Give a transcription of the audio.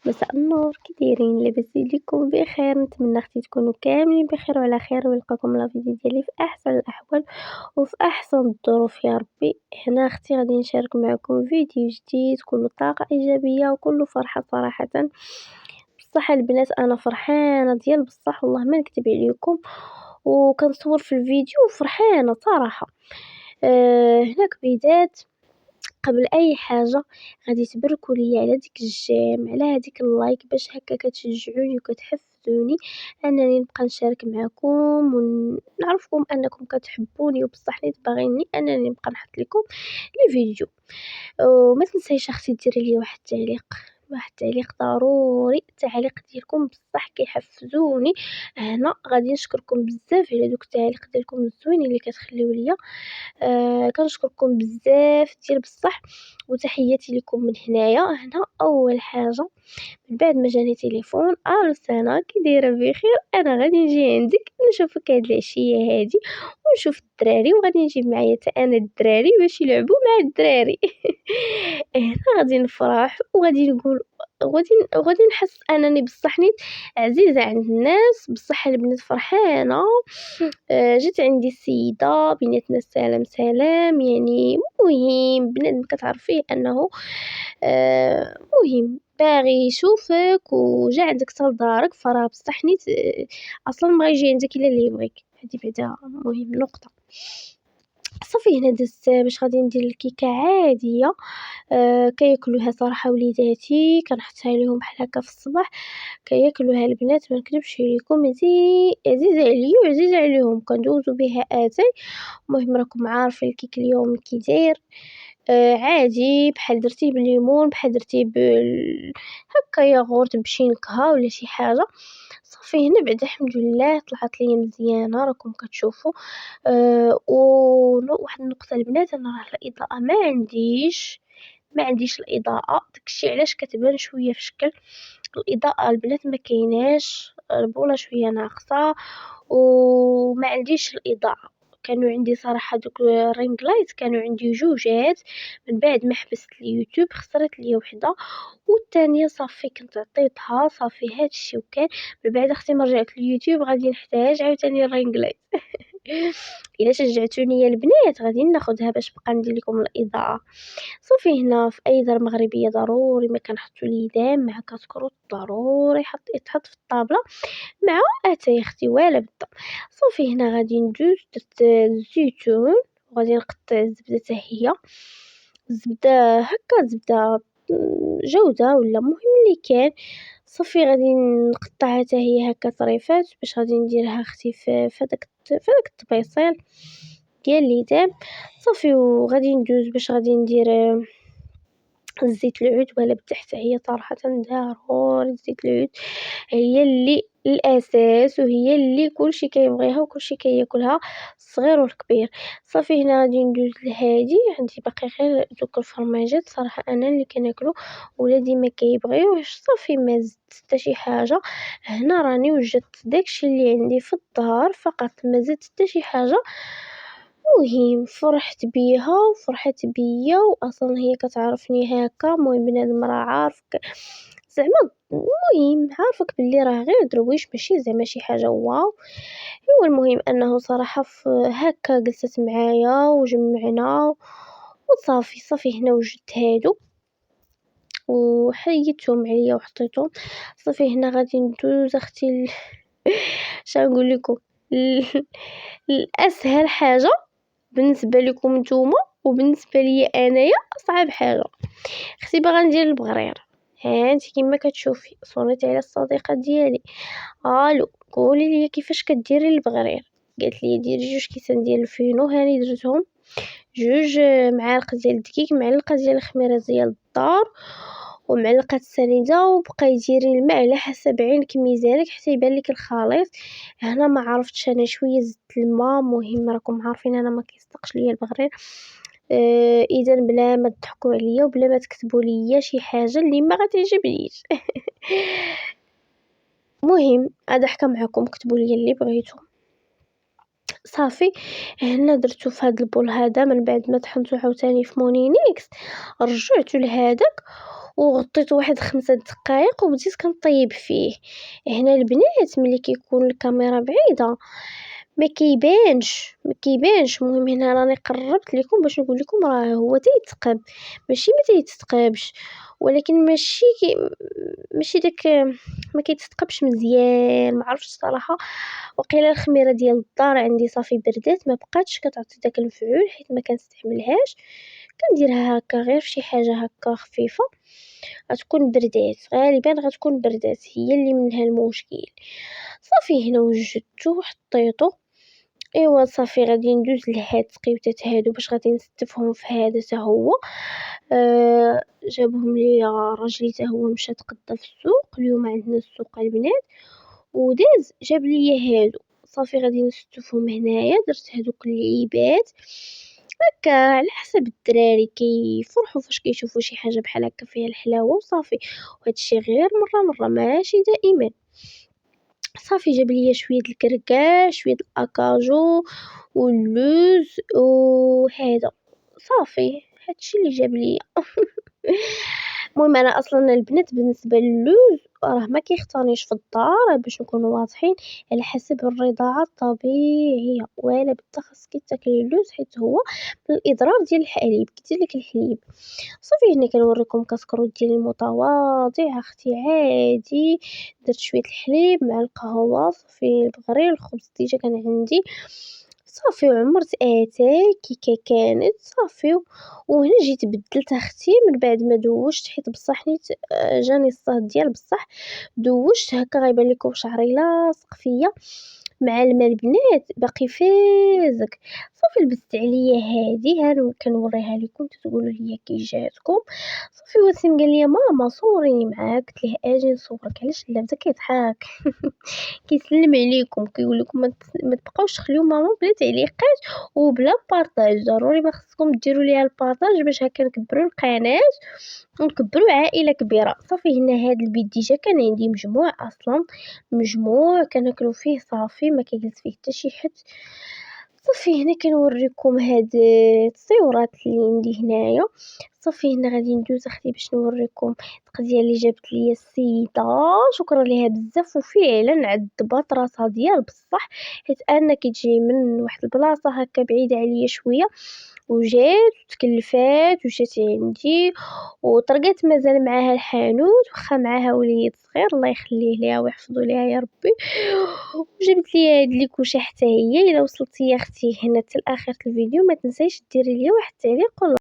مساء النور، كي دايرين؟ لاباس عليكم؟ بخير، نتمنى اختي تكونوا كاملين بخير وعلى خير، ويلقاكم لا فيديو ديالي في احسن الاحوال وفي احسن الظروف يا ربي. هنا اختي غادي نشارك معكم فيديو جديد كله طاقه ايجابيه وكله فرحه صراحه. بصح البنات انا فرحانه ديال بصح، والله ما نكذب عليكم، وكنصور في الفيديو وفرحانه صراحه. هناك بدايات. قبل اي حاجه غادي تبركوا ليا على ديك الجيم، على هذيك اللايك، باش هكا كتشجعوني وكتحفزوني انني نبقى نشارك معكم ونعرفكم انكم كتحبوني وبصح نيت باغيني انني نبقى نحط لكم لي فيديو. وما تنسيش اختي ديري لي واحد التعليق، واحد التعليق ضروري، التعليق ديالكم بصح كيحفزوني. هنا غادي نشكركم بزاف على دوك التعليق ديالكم الزوينين اللي كتخليو ليا. كنشكركم بزاف ديال بصح، وتحياتي لكم من هنا اول حاجه. من بعد ما جاني تليفون: الو سنة، كي دايره؟ بخير. انا غادي نجي عندك نشوفك هاد العشيه هادي ونشوف الدراري، وغادي نجيب معايا حتى انا الدراري باش يلعبوا مع الدراري. هنا غادي نفرح وغادي نقول، غادي نحس انني بصح نيت عزيزه عند الناس. بصح البنات فرحانه. جات عندي السيده بيناتنا سلام سلام، يعني مهم بنادم كتعرفيه انه مهم باغي يشوفك وجا عندك حتى لدارك، فراه بصح نيت اصلا ما يجي عندك الا اللي يبغيك. هذه بعدا مهم نقطه. صافي هنا دزت باش غادي ندير الكيكه عاديه. كياكلوها صراحه وليداتي، كنحطها لهم بحال هكا في الصباح كياكلوها البنات. ما نكذبش عليكم، عزيزه عليا وعزيزه عليهم، كندوزو بها اتاي. المهم راكم عارفين الكيك اليوم كي داير. عادي، بحال درتيه بالليمون، بحال درتيه هكا ياغورت بشينكها ولا شي حاجه. صافي هنا بعدا الحمد لله طلعت لي مزيانه راكم كتشوفوا. واحد النقطه البنات، انا راه الاضاءه ما عنديش الاضاءه، داكشي علاش كتبان شويه في شكل. الاضاءه البنات ما كايناش، البوله شويه ناقصه وما عنديش الاضاءه. كانوا عندي صراحه دوك الرينغ لايت، كانوا عندي جوجات. من بعد ما حبست اليوتيوب خسرت لي وحده، والثانيه صافي كنت عطيتها. صافي هادشي وكان. من بعد اختي ما رجعت اليوتيوب غادي نحتاج عاوتاني الرينغ لايت. الا شجعتوني يا البنات غادي ناخذها باش بقى ندير لكم الاضاءه. صافي هنا في اي دار مغربيه ضروري ما كنحطوا ليدام مع كسكروط، ضروري يتحط في الطابله مع اتاي اختي ولا بدا. صافي هنا غادي ندوز درت الزيتون، وغادي نقطع الزبده حتى هي، الزبده هكا زبده جوده ولا مهم اللي كان. صافي غادي نقطعها حتى هي هكا طريفات باش غادي نديرها اختي في هذاك الطبيصيل ديال ليدام. صافي وغادي ندوز باش غادي ندير زيت العود ولا بدا. حتى هي صراحه ضروري زيت العود، هي اللي الاساس وهي اللي كلشي كيبغيها وكلشي كياكلها، الصغير والكبير. صافي هنا غادي ندوز لهادي. عندي باقي غير دوك الفرماجات صراحه انا اللي كناكلو، ولادي ما كيبغيوش. صافي ما زدت حتى شي حاجه. هنا راني وجدت داكشي اللي عندي في الدار فقط، ما زدت حتى شي حاجه. مهم فرحت بيها وفرحت بيا، واصلا هي كتعرفني هكا. المهم بنادم راه عارفك زعما، المهم عارفك باللي راه غير درويش ماشي زعما شي حاجه واو. هو المهم انه صراحه هكا جلست معايا وجمعنا وصافي. صافي هنا وجدت هادو وحيدتهم عليا وحطيتهم. صافي هنا غادي ندوز اختي شنقول لكم الاسهل حاجه بالنسبه لكم نتوما وبالنسبه لي انايا اصعب حاجه. اختي باغا ندير البغرير، ها انت كما كتشوفي صونيت على الصديقه ديالي: الو قولي لي كيفاش كديري البغرير؟ قالت لي ديري 2 كيسان ديال الفينو. هاني درتهم 2 معالق ديال الدقيق، معلقه ديال الخميره ديال الدار، ومعلقه السنيده، وبقاي ديري الماء على حسب عينك ميزانك حتى يبان لك الخليط. هنا ما عرفتش انا شويه زدت الماء. مهم راكم عارفين انا ما كيصدقش ليا البغرير. اذا بلا ما تضحكوا عليا وبلا ما تكتبوا ليا شي حاجه اللي ما غتعجبنيش. مهم اضحك معكم، كتبوا لي اللي بغيتو. صافي هنا درتو في هذا البول هذا. من بعد ما طحنتو عاوتاني في مونينيكس رجعتو لهداك وغطيته واحد 5 دقائق وبديت كنطيب فيه. هنا البنات ملي كيكون الكاميرا بعيدة ما كيبانش. المهم هنا راني قربت لكم باش نقول لكم راه هو تيتقب، ماشي ما تيتقبش، ولكن ماشي داك، ما كيتثقبش مزيان. ما عرفتش صراحه، وقيلا الخميره ديال الدار عندي صافي بردات، ما بقاتش كتعطي داك المفعول حيت ما كنستعملهاش. كنديرها هكا غير فشي حاجه هكا خفيفه، غتكون بردات، غالبا غتكون بردات، هي اللي منها المشكل. صافي هنا وجدته وحطيته. ايوا صافي غادي ندوز لهاد التقيوتات هادو باش غادي نستفهم في هذا حتى هو. جابهم لي راجلي حتى هو مشى تقضى في السوق، اليوم عندنا السوق البنات، وداز جاب لي هادو. صافي غادي نستفهم هنايا. درت هادوك اللعيبات هكا على حسب الدراري كيفرحوا فاش كيشوفوا شي حاجه بحال هكا فيها الحلاوه وصافي. وهادشي غير مره ماشي دائما. صافي جاب لي شويه الكركاع، شويه الاكاجو واللوز وهذا. صافي هادشي اللي جاب لي. المهم انا اصلا البنات بالنسبه للوز راه ما كيختارنيش في الدار باش نكونوا واضحين، على حسب الرضاعه الطبيعيه. ولا بدا خاصك تاكلي اللوز حيت هو من الاضرار ديال الحليب، كيدير لك الحليب. صافي هنا كنوريكم كاسكروط ديالي المتواضع اختي عادي. درت شويه الحليب مع القهوه، صافي البغرير، الخبز ديجا كان عندي. صافي وعمرت اتاي كيكه كانت صافي. وهنا جيت بدلت اختي من بعد ما دوشت، حيت بصح نيت جاني الصهد ديال بصح دوشت هكا غيبان لكم شعري لاصق فيا مع الماء البنات باقي فازك. صافي لبست عليا هادي ها كنوريها لكم تقولوا لي كي جاتكم. صافي وسيم قال لي ماما صوريني معاك، قلت له اجي نصورك. علاش لا بدا كيضحك. كيسلم عليكم كيقول لكم ما تبقاوش تخليو ماما بلا تعليقات وبلا بارطاج. ضروري ما خصكم ديروا ليها البارطاج باش هكا نكبروا القناه ونكبروا عائله كبيره. صافي هنا هاد البيت ديجا كان عندي مجموع، اصلا مجموع كناكلوا فيه صافي ما كيجلس فيه حتى شي حد. صافي هنا كنوريكم هاد التصويرات اللي عندي هنايا. صافي هنا غادي ندوز اختي باش نوريكم القضيه اللي جابت لي السيده، شكرا ليها بزاف. وفعلا عذبات راسها ديال بصح، حيت انا كتجي من واحد البلاصه هكا بعيده عليا شويه، وجات وتكلفات وجات عندي وطرقات مازال معاها الحانوت، واخا معاها وليد صغير الله يخليه ليها ويحفظه ليها يا ربي. وجبت لي هاد لي كوشه حتى هي. الا وصلتي يا اختي هنا حتى لاخر الفيديو ما تنسيش ديري لي واحد التعليق